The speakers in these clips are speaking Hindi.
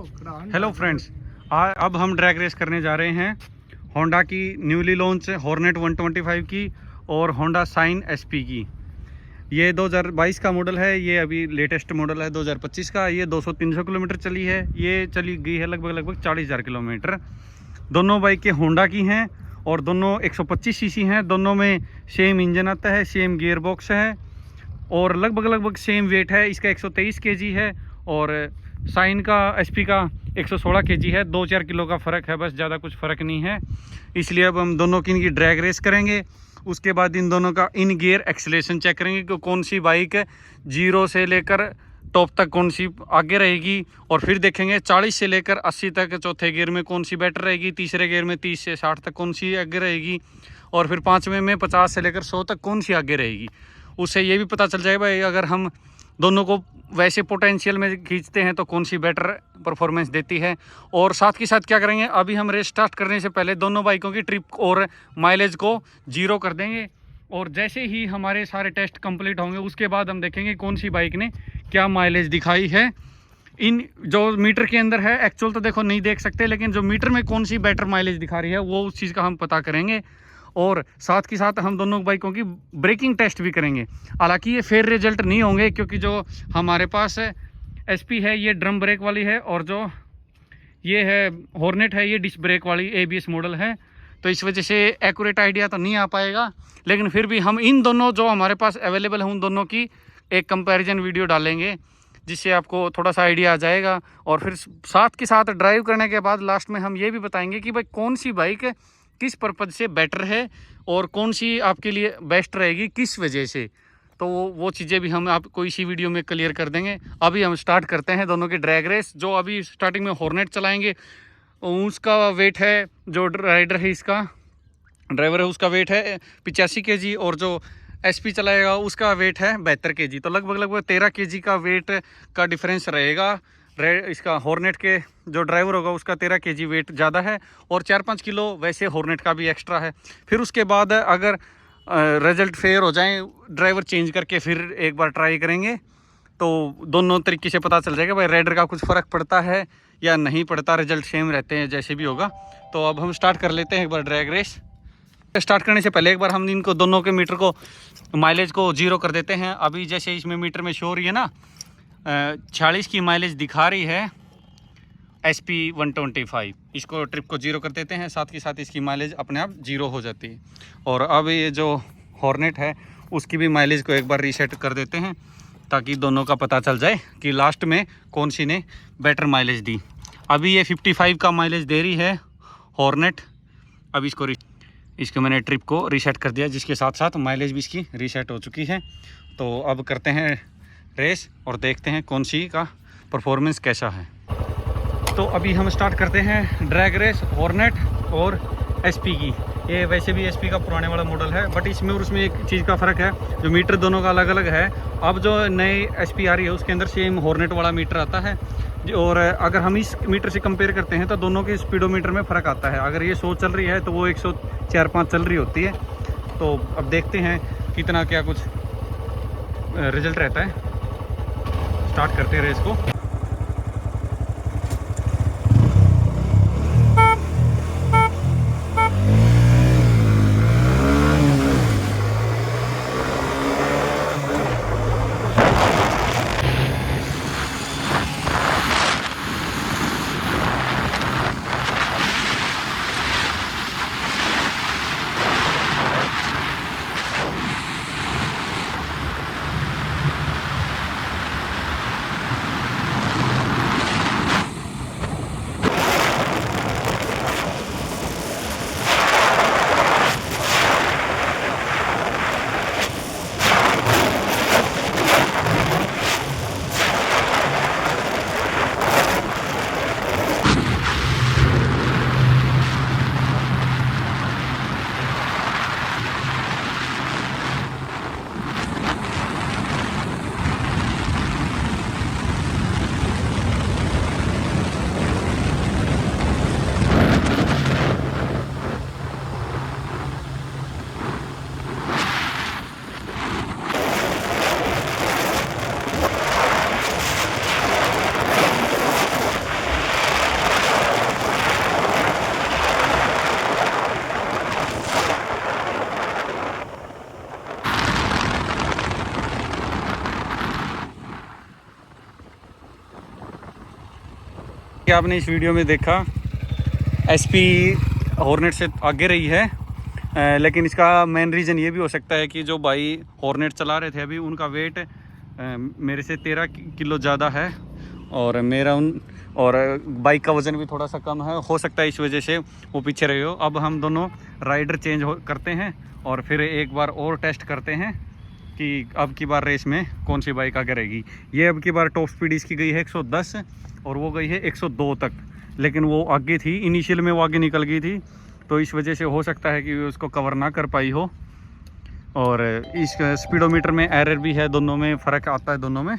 हेलो फ्रेंड्स, अब हम ड्रैग रेस करने जा रहे हैं होंडा की न्यूली लॉन्च हॉर्नेट 125 की और होंडा शाइन एसपी की। ये 2022 का मॉडल है। ये अभी लेटेस्ट मॉडल है 2025 का। ये 200-300 किलोमीटर चली है। ये चली गई है लगभग 40,000 किलोमीटर। दोनों बाइकें होंडा की हैं और दोनों 125 सीसी हैं। दोनों में सेम इंजन आता है, सेम गियर बॉक्स है और लगभग सेम वेट है। इसका 123 केजी है और शाइन का एसपी का 116 केजी है। 2-4 किलो का फ़र्क है, बस ज़्यादा कुछ फ़र्क नहीं है। इसलिए अब हम दोनों की इनकी ड्रैग रेस करेंगे। उसके बाद इन दोनों का इन गियर एक्सेलेरेशन चेक करेंगे कि कौन सी बाइक 0 से लेकर टॉप तक कौन सी आगे रहेगी, और फिर देखेंगे 40 से लेकर 80 तक चौथे गियर में कौन सी बेटर रहेगी, तीसरे गियर में 30 से 60 तक कौन सी आगे रहेगी, और फिर पाँचवें में 50 से लेकर 100 तक कौन सी आगे रहेगी। उससे ये भी पता चल जाएगा भाई अगर हम दोनों को वैसे पोटेंशियल में खींचते हैं तो कौन सी बेटर परफॉर्मेंस देती है। और साथ के साथ क्या करेंगे, अभी हम रेस स्टार्ट करने से पहले दोनों बाइकों की ट्रिप और माइलेज को 0 कर देंगे, और जैसे ही हमारे सारे टेस्ट कंप्लीट होंगे उसके बाद हम देखेंगे कौन सी बाइक ने क्या माइलेज दिखाई है। इन जो मीटर के अंदर है, एक्चुअल तो देखो नहीं देख सकते, लेकिन जो मीटर में कौन सी बेटर माइलेज दिखा रही है वो उस चीज़ का हम पता करेंगे। और साथ के साथ हम दोनों बाइकों की ब्रेकिंग टेस्ट भी करेंगे। हालांकि ये फेयर रिजल्ट नहीं होंगे क्योंकि जो हमारे पास एसपी है ये ड्रम ब्रेक वाली है और जो ये है हॉर्नेट है ये डिस्क ब्रेक वाली एबीएस मॉडल है, तो इस वजह से एक्यूरेट आइडिया तो नहीं आ पाएगा। लेकिन फिर भी हम इन दोनों जो हमारे पास अवेलेबल है उन दोनों की एक कंपैरिजन वीडियो डालेंगे जिससे आपको थोड़ा सा आइडिया आ जाएगा। और फिर साथ के साथ ड्राइव करने के बाद लास्ट में हम ये भी बताएंगे कि भाई कौन सी बाइक किस पर्पज़ से बेटर है और कौन सी आपके लिए बेस्ट रहेगी किस वजह से। तो वो चीज़ें भी हम आपको इसी वीडियो में क्लियर कर देंगे। अभी हम स्टार्ट करते हैं दोनों की ड्रैग रेस। जो अभी स्टार्टिंग में हॉर्नेट चलाएंगे उसका वेट है, जो राइडर है इसका ड्राइवर है उसका वेट है 85 केजी, और जो एसपी चलाएगा उसका वेट है 72 केजी। तो लगभग 13 केजी का वेट का डिफरेंस रहेगा। इसका हॉर्नेट के जो ड्राइवर होगा उसका 13 केजी वेट ज़्यादा है और 4-5 किलो वैसे हॉर्नेट का भी एक्स्ट्रा है। फिर उसके बाद अगर रिजल्ट फेयर हो जाए, ड्राइवर चेंज करके फिर एक बार ट्राई करेंगे तो दोनों तरीके से पता चल जाएगा भाई राइडर का कुछ फ़र्क पड़ता है या नहीं पड़ता, रिजल्ट सेम रहते हैं जैसे भी होगा। तो अब हम स्टार्ट कर लेते हैं एक बार ड्रैग रेस। स्टार्ट करने से पहले एक बार हम इनको दोनों के मीटर को माइलेज को 0 कर देते हैं। अभी जैसे इसमें मीटर में शो हो रही है ना 46 की माइलेज दिखा रही है SP 125। इसको ट्रिप को 0 कर देते हैं, साथ ही साथ इसकी माइलेज अपने आप 0 हो जाती है। और अब ये जो हॉर्नेट है उसकी भी माइलेज को एक बार रीसेट कर देते हैं ताकि दोनों का पता चल जाए कि लास्ट में कौन सी ने बेटर माइलेज दी। अभी ये 55 का माइलेज दे रही है हॉर्नेट। अब इसको मैंने ट्रिप को रीसेट कर दिया, जिसके साथ साथ माइलेज भी इसकी रीसेट हो चुकी है। तो अब करते हैं रेस और देखते हैं कौन सी का परफॉर्मेंस कैसा है। तो अभी हम स्टार्ट करते हैं ड्रैग रेस हॉर्नेट और एसपी की। ये वैसे भी एसपी का पुराने वाला मॉडल है, बट इसमें और उसमें एक चीज़ का फ़र्क है, जो मीटर दोनों का अलग अलग है। अब जो नई एसपी आ रही है उसके अंदर सेम हॉर्नेट वाला मीटर आता है, और अगर हम इस मीटर से कंपेयर करते हैं तो दोनों के स्पीडोमीटर में फ़र्क आता है। अगर ये 100 चल रही है तो वो 104-105 चल रही होती है। तो अब देखते हैं कितना क्या कुछ रिजल्ट रहता है। स्टार्ट करते हैं रेस को। कि आपने इस वीडियो में देखा SP हॉर्नेट से आगे रही है, लेकिन इसका मेन रीज़न ये भी हो सकता है कि जो भाई हॉर्नेट चला रहे थे अभी उनका वेट मेरे से 13 किलो ज़्यादा है और मेरा और बाइक का वज़न भी थोड़ा सा कम है, हो सकता है इस वजह से वो पीछे रहे हो। अब हम दोनों राइडर चेंज करते हैं और फिर एक बार और टेस्ट करते हैं कि अब की बार रेस में कौन सी बाइक आगे रहेगी। ये अब की बार टॉप स्पीड इसकी गई है 110 और वो गई है 102 तक, लेकिन वो आगे थी, इनिशियल में वो आगे निकल गई थी, तो इस वजह से हो सकता है कि उसको कवर ना कर पाई हो। और इस स्पीडोमीटर में एरर भी है, दोनों में फ़र्क आता है, दोनों में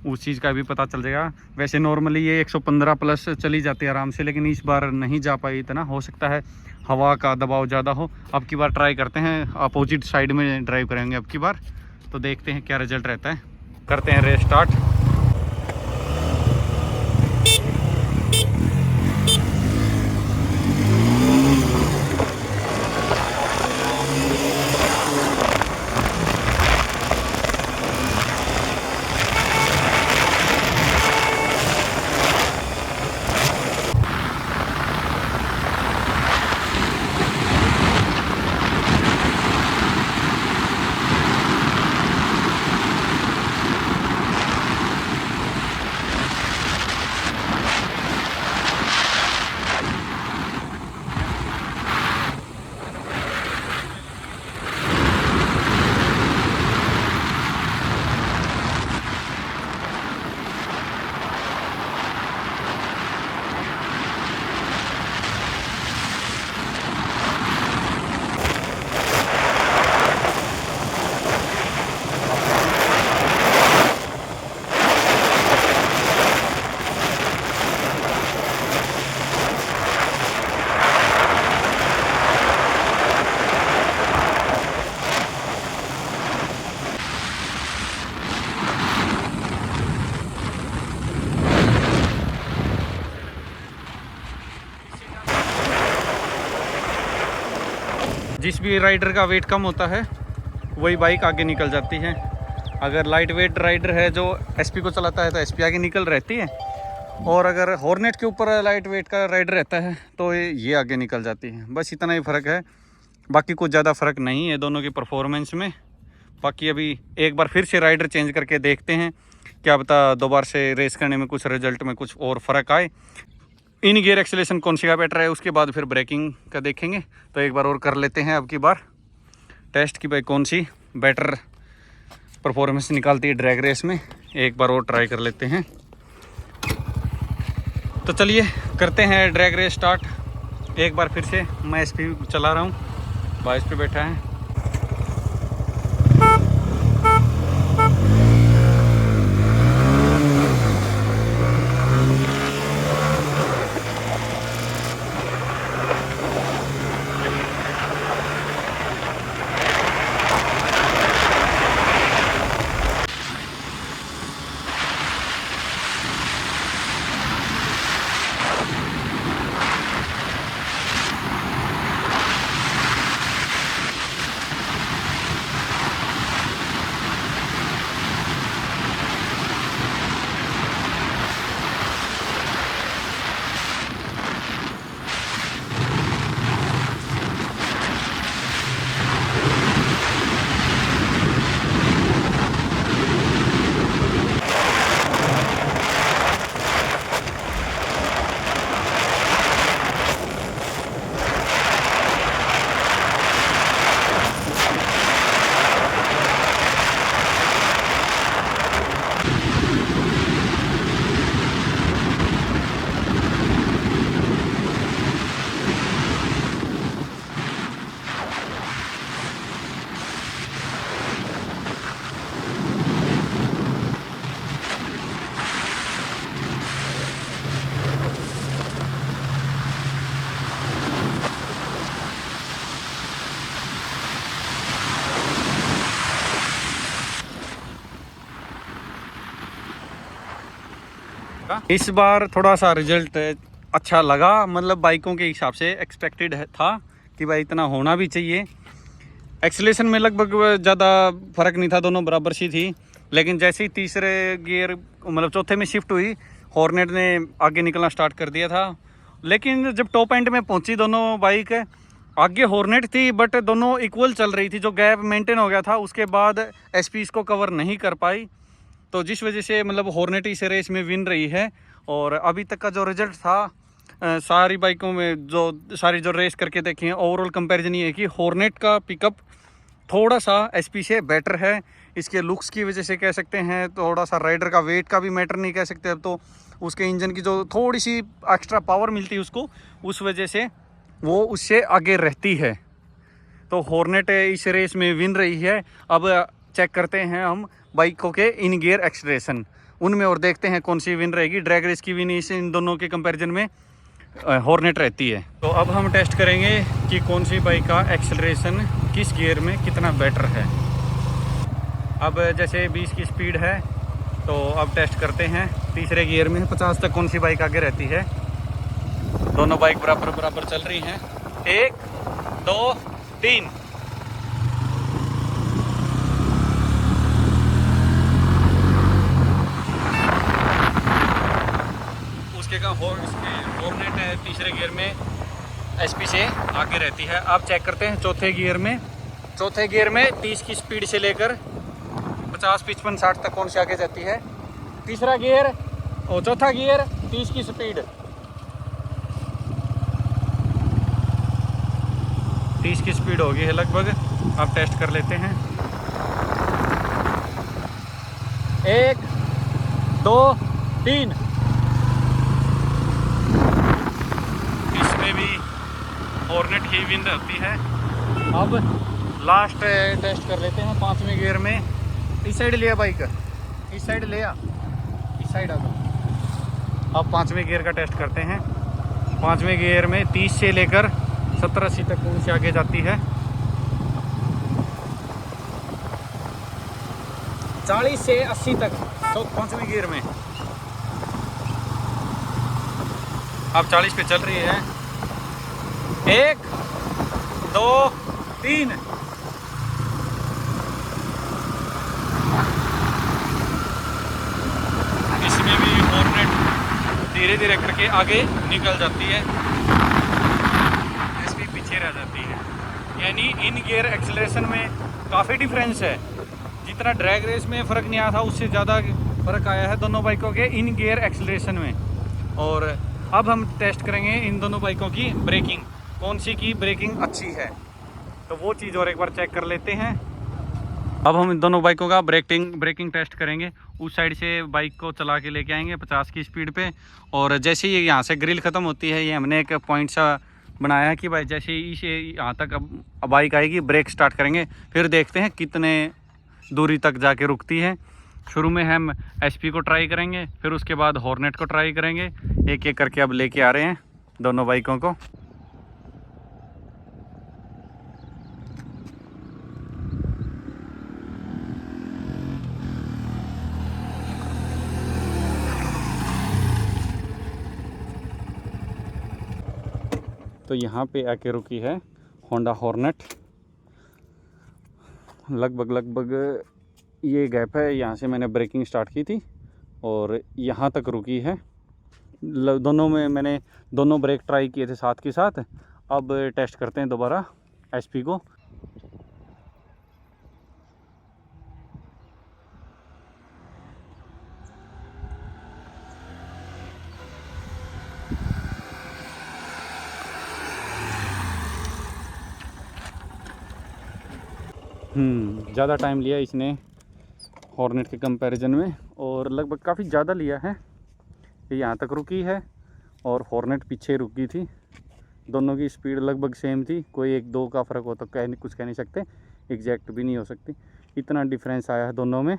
उस चीज़ का भी पता चल जाएगा। वैसे नॉर्मली ये 115 प्लस चली जाती है आराम से, लेकिन इस बार नहीं जा पाई इतना, हो सकता है हवा का दबाव ज़्यादा हो। अब की बार ट्राई करते हैं, अपोजिट साइड में ड्राइव करेंगे अब की बार, तो देखते हैं क्या रिजल्ट रहता है। करते हैं रेस स्टार्ट। जिस भी राइडर का वेट कम होता है वही बाइक आगे निकल जाती है। अगर लाइट वेट राइडर है जो SP को चलाता है तो SP आगे निकल रहती है, और अगर हॉर्नेट के ऊपर लाइट वेट का राइडर रहता है तो ये आगे निकल जाती है। बस इतना ही फ़र्क है, बाकी कुछ ज़्यादा फ़र्क नहीं है दोनों की परफॉर्मेंस में। बाकी अभी एक बार फिर से राइडर चेंज करके देखते हैं, क्या पता दोबारा से रेस करने में कुछ रिजल्ट में कुछ और फ़र्क आए। इन गियर एक्सेलेरेशन कौन सी का बेटर है, उसके बाद फिर ब्रेकिंग का देखेंगे। तो एक बार और कर लेते हैं अब की बार टेस्ट की भाई कौन सी बेटर परफॉर्मेंस निकालती है ड्रैग रेस में। एक बार और ट्राई कर लेते हैं। तो चलिए करते हैं ड्रैग रेस स्टार्ट। एक बार फिर से मैं SP चला रहा हूँ, बाइस पे बैठा है। इस बार थोड़ा सा रिजल्ट अच्छा लगा, मतलब बाइकों के हिसाब से एक्सपेक्टेड था कि भाई इतना होना भी चाहिए। एक्सीलरेशन में लगभग ज़्यादा फर्क नहीं था, दोनों बराबर सी थी, लेकिन जैसे ही तीसरे गियर मतलब चौथे में शिफ्ट हुई हॉर्नेट ने आगे निकलना स्टार्ट कर दिया था, लेकिन जब टॉप एंड में पहुंची दोनों बाइक, आगे हॉर्नेट थी बट दोनों इक्वल चल रही थी। जो गैप मेंटेन हो गया था उसके बाद एसपी इसको कवर नहीं कर पाई, तो जिस वजह से मतलब हॉर्नेट इस रेस में विन रही है। और अभी तक का जो रिजल्ट था सारी बाइकों में, जो रेस करके देखे हैं, ओवरऑल कंपैरिजन ये है कि हॉर्नेट का पिकअप थोड़ा सा एसपी से बेटर है। इसके लुक्स की वजह से कह सकते हैं, थोड़ा सा राइडर का वेट का भी मैटर नहीं कह सकते अब तो, उसके इंजन की जो थोड़ी सी एक्स्ट्रा पावर मिलती है उसको, उस वजह से वो उससे आगे रहती है। तो हॉर्नेट इस रेस में विन रही है। अब चेक करते हैं हम बाइकों के इन गियर एक्सेलरेशन उनमें और देखते हैं कौन सी विन रहेगी। ड्रैग रेस की विन इन दोनों के कंपैरिजन में हॉर्नेट रहती है। तो अब हम टेस्ट करेंगे कि कौन सी बाइक का एक्सेलरेशन किस गियर में कितना बेटर है। अब जैसे 20 की स्पीड है, तो अब टेस्ट करते हैं तीसरे गियर में 50 तक कौन सी बाइक आगे रहती है। दोनों बाइक बराबर बराबर चल रही हैं। 1 2 3। हॉर्नेट है तीसरे गियर में एसपी से आगे रहती है। अब चेक करते हैं चौथे गियर में। चौथे गियर में 30 की स्पीड से लेकर 50 55 60 तक कौन सी आगे जाती है। तीसरा गियर और चौथा गियर 30 की स्पीड, 30 की स्पीड होगी है लगभग। अब टेस्ट कर लेते हैं। 1 2 3। इसमें भी हॉर्नेट ही विन रहती है। अब लास्ट टेस्ट कर लेते हैं 5वें गियर में। इस साइड लिया बाइक, इस साइड लिया, इस साइड आ गया। अब 5वें गियर का टेस्ट करते हैं। 5वें गियर में 30 से लेकर 70 80 तक कौन सी आगे जाती है। 40 से 80 तक तो 5वें गियर में। अब 40 पे चल रही है। 1 2 3। इसमें भी हॉर्नेट धीरे धीरे करके आगे निकल जाती है, एसपी पीछे रह जाती है। यानी इन गियर एक्सेलरेशन में काफ़ी डिफरेंस है। जितना ड्रैग रेस में फ़र्क नहीं आया था उससे ज़्यादा फ़र्क आया है दोनों बाइकों के इन गियर एक्सेलरेशन में। और अब हम टेस्ट करेंगे इन दोनों बाइकों की ब्रेकिंग, कौन सी की ब्रेकिंग अच्छी है, तो वो चीज़ और एक बार चेक कर लेते हैं। अब हम इन दोनों बाइकों का ब्रेकिंग टेस्ट करेंगे। उस साइड से बाइक को चला के लेके आएंगे 50 की स्पीड पे, और जैसे ही यहाँ से ग्रिल ख़त्म होती है, ये हमने एक पॉइंट सा बनाया है कि भाई जैसे ही इसे यहाँ तक अब बाइक आएगी ब्रेक स्टार्ट करेंगे, फिर देखते हैं कितने दूरी तक जाके रुकती है। शुरू में हम एसपी को ट्राई करेंगे, फिर उसके बाद हॉर्नेट को ट्राई करेंगे। एक एक करके अब लेके आ रहे हैं दोनों बाइकों को। तो यहाँ पे आके रुकी है होंडा हॉर्नेट। लगभग ये गैप है, यहाँ से मैंने ब्रेकिंग स्टार्ट की थी और यहाँ तक रुकी है। दोनों में मैंने दोनों ब्रेक ट्राई किए थे साथ के साथ। अब टेस्ट करते हैं दोबारा एसपी को। ज़्यादा टाइम लिया इसने हॉर्नेट के कंपैरिजन में, और लगभग काफ़ी ज़्यादा लिया है। ये यहाँ तक रुकी है और हॉर्नेट पीछे रुकी थी। दोनों की स्पीड लगभग सेम थी, कोई 1-2 का फ़र्क हो तो कुछ कह नहीं सकते, एग्जैक्ट भी नहीं हो सकती। इतना डिफरेंस आया है दोनों में।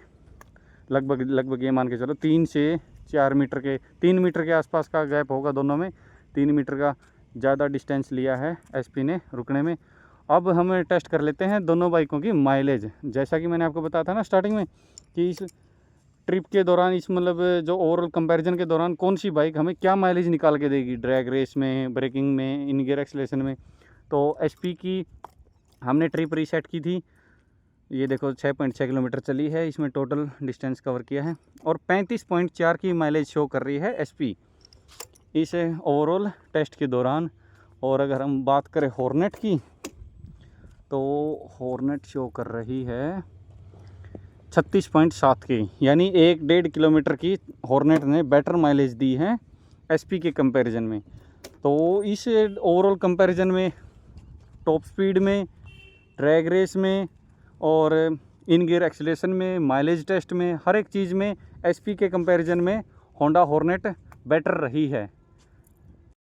लगभग ये मान के चलो 3 से 4 मीटर के 3 मीटर के आसपास का गैप होगा दोनों में। 3 मीटर का ज़्यादा डिस्टेंस लिया है एसपी ने रुकने में। अब हम टेस्ट कर लेते हैं दोनों बाइकों की माइलेज। जैसा कि मैंने आपको बताया था ना स्टार्टिंग में कि इस ट्रिप के दौरान, इस मतलब जो ओवरऑल कंपैरिजन के दौरान कौन सी बाइक हमें क्या माइलेज निकाल के देगी ड्रैग रेस में, ब्रेकिंग में, इन गियर एक्सेलरेशन में। तो एसपी की हमने ट्रिप रीसेट की थी ये देखो 6.6 किलोमीटर चली है, इसमें टोटल डिस्टेंस कवर किया है और 35.4 की माइलेज शो कर रही है एसपी इस ओवरऑल टेस्ट के दौरान। और अगर हम बात करें हॉर्नेट की तो हॉर्नेट शो कर रही है 36.7 की, यानी 1-1.5 किलोमीटर की हॉर्नेट ने बेटर माइलेज दी है एसपी के कंपैरिजन में। तो इस ओवरऑल कंपैरिजन में टॉप स्पीड में, ड्रैग रेस में और इन गियर एक्सीलरेशन में, माइलेज टेस्ट में, हर एक चीज़ में एसपी के कंपैरिजन में होंडा हॉर्नेट बेटर रही है।